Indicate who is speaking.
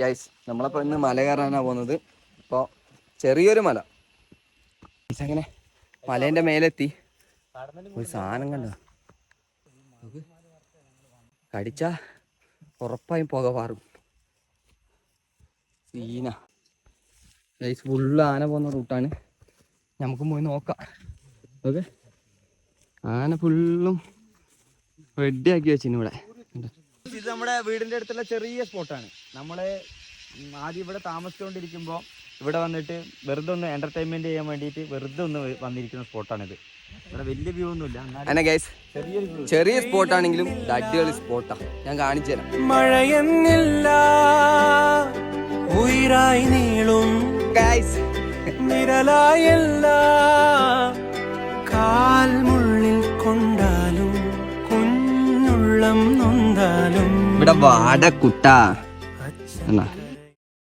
Speaker 1: Guys നമ്മളപ്പോൾ ഇന്ന് മല കയറാനാണ് പോകുന്നത്. ഇപ്പോൾ ചെറിയൊരു മല. അങ്ങനെ മലേൻ്റെ മേലെത്തി. ഒരു സാധനം കണ്ടോ, കടിച്ചാ ഉറപ്പായും പുക പാറും. സീന ഗൈസ്, ഫുള്ള് ആന പോകുന്ന റൂട്ടാണ്. നമുക്കും പോയി നോക്കാം. ഓക്കെ, ആന ഫുള്ളും റെഡിയാക്കി വെച്ചിന് ഇവിടെ. ഇത് നമ്മുടെ വീടിൻ്റെ അടുത്തുള്ള ചെറിയ സ്പോട്ടാണ്. നമ്മൾ ആദ്യം ഇവിടെ താമസിച്ചുകൊണ്ടിരിക്കുമ്പോൾ ഇവിടെ വന്നിട്ട് വെറുതെ ഒന്ന് എൻ്റർടൈൻമെൻറ്റ് ചെയ്യാൻ വേണ്ടിയിട്ട് വെറുതെ ഒന്ന് വന്നിരിക്കുന്ന സ്പോട്ടാണിത്. ഇവിടെ വലിയ വ്യൂ ഒന്നുമില്ല. അങ്ങനെ ഗൈസ് ചെറിയ സ്പോട്ടാണെങ്കിലും അടിപൊളി സ്പോട്ടാണ്. ഞാൻ കാണിച്ചു തരാം.
Speaker 2: മഴയെന്നില്ല ഉയരായി നീളും
Speaker 1: ഗൈസ്,
Speaker 2: നിഴലായല്ല കാൽമുള്ളിൽ കൊണ്ടാലും കുഞ്ഞുള്ളം നൊന്താലും
Speaker 1: ഇവിടെ വാടക്കുട്ട എന്നാ